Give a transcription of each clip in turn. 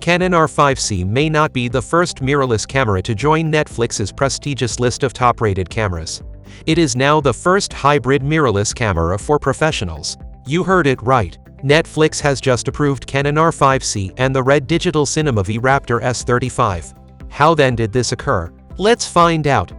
Canon R5C may not be the first mirrorless camera to join Netflix's prestigious list of top-rated cameras. It is now the first hybrid mirrorless camera for professionals. You heard it right. Netflix has just approved Canon R5C and the Red Digital Cinema V Raptor S35. How then did this occur? Let's find out.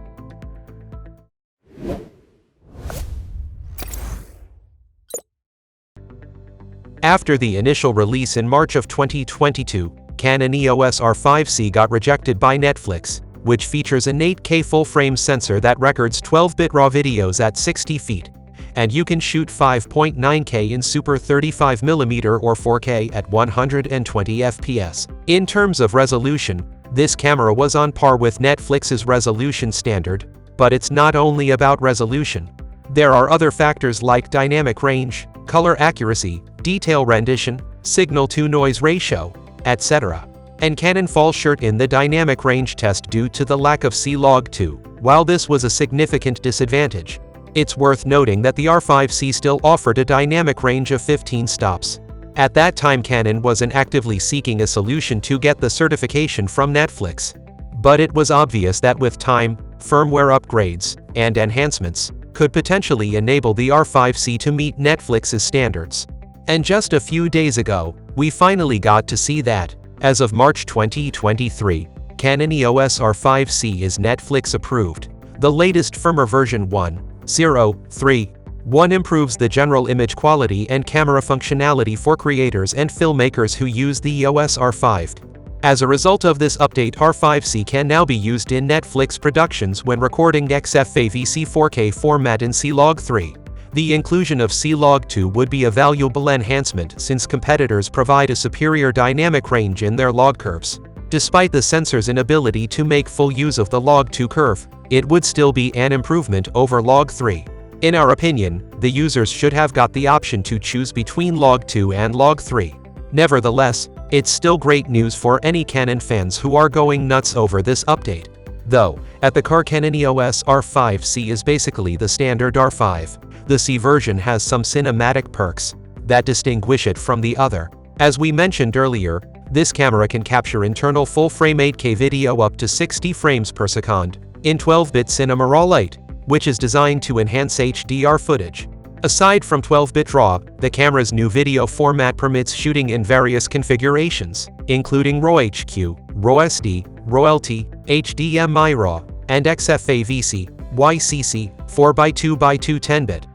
After the initial release in March of 2022, Canon EOS R5C got rejected by Netflix, which features an 8K full-frame sensor that records 12-bit RAW videos at 60 feet, and you can shoot 5.9K in Super 35mm or 4K at 120 FPS. In terms of resolution, this camera was on par with Netflix's resolution standard, but it's not only about resolution. There are other factors like dynamic range, color accuracy, detail rendition, signal-to-noise ratio, etc. And Canon falls short in the dynamic range test due to the lack of C-Log2. While this was a significant disadvantage, it's worth noting that the R5C still offered a dynamic range of 15 stops. At that time, Canon wasn't actively seeking a solution to get the certification from Netflix. But it was obvious that with time, firmware upgrades, and enhancements, could potentially enable the R5C to meet Netflix's standards. And just a few days ago, we finally got to see that. As of March 2023, Canon EOS R5C is Netflix approved. The latest firmware version 1.0.3.1 improves the general image quality and camera functionality for creators and filmmakers who use the EOS R5. As a result of this update, R5C can now be used in Netflix productions when recording XFAVC 4K format in C-Log3. The inclusion of C-Log2 would be a valuable enhancement since competitors provide a superior dynamic range in their log curves. Despite the sensor's inability to make full use of the Log2 curve, it would still be an improvement over Log3. In our opinion, the users should have got the option to choose between Log2 and Log3. Nevertheless, it's still great news for any Canon fans who are going nuts over this update. Though, at the core, Canon EOS R5C is basically the standard R5. The C version has some cinematic perks that distinguish it from the other. As we mentioned earlier, this camera can capture internal full-frame 8K video up to 60 frames per second in 12-bit Cinema RAW Lite, which is designed to enhance HDR footage. Aside from 12-bit RAW, the camera's new video format permits shooting in various configurations, including RAW HQ, RAW SD, RAW LT, HDMI RAW, and XFAVC, YCC, 4x2x2 10-bit.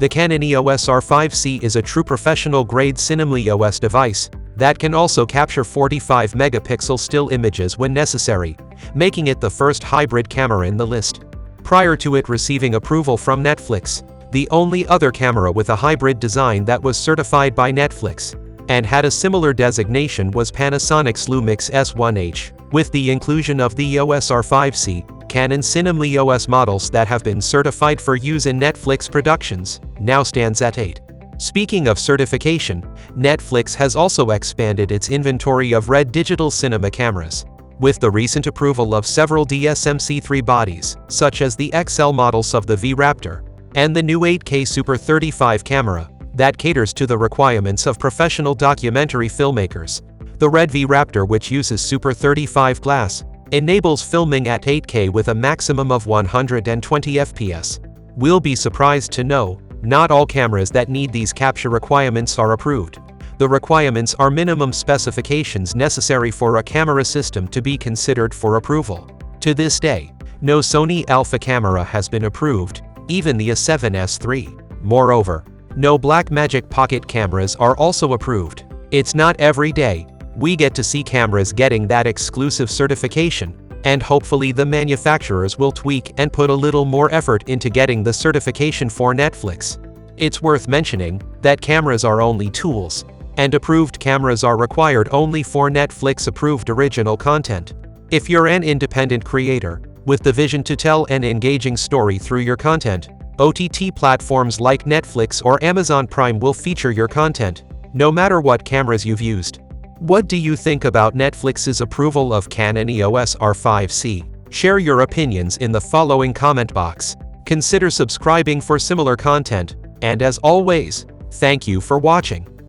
The Canon EOS R5C is a true professional-grade Cinema EOS device that can also capture 45-megapixel still images when necessary, making it the first hybrid camera in the list. Prior to it receiving approval from Netflix, the only other camera with a hybrid design that was certified by Netflix and had a similar designation was Panasonic's Lumix S1H. With the inclusion of the EOS R5C, Canon Cinema EOS models that have been certified for use in Netflix productions now stands at 8. Speaking of certification, Netflix has also expanded its inventory of Red Digital Cinema cameras. With the recent approval of several DSMC3 bodies, such as the XL models of the V Raptor, and the new 8K Super 35 camera that caters to the requirements of professional documentary filmmakers. The Red V Raptor, which uses Super 35 glass, enables filming at 8K with a maximum of 120 FPS. We'll be surprised to know, not all cameras that need these capture requirements are approved. The requirements are minimum specifications necessary for a camera system to be considered for approval. To this day, no Sony Alpha camera has been approved, even the A7S III. Moreover, no Blackmagic Pocket cameras are also approved. It's not every day we get to see cameras getting that exclusive certification, and hopefully the manufacturers will tweak and put a little more effort into getting the certification for Netflix. It's worth mentioning that cameras are only tools, and approved cameras are required only for Netflix-approved original content. If you're an independent creator with the vision to tell an engaging story through your content, OTT platforms like Netflix or Amazon Prime will feature your content, no matter what cameras you've used. What do you think about Netflix's approval of Canon EOS R5C? Share your opinions in the following comment box. Consider subscribing for similar content, and as always, thank you for watching.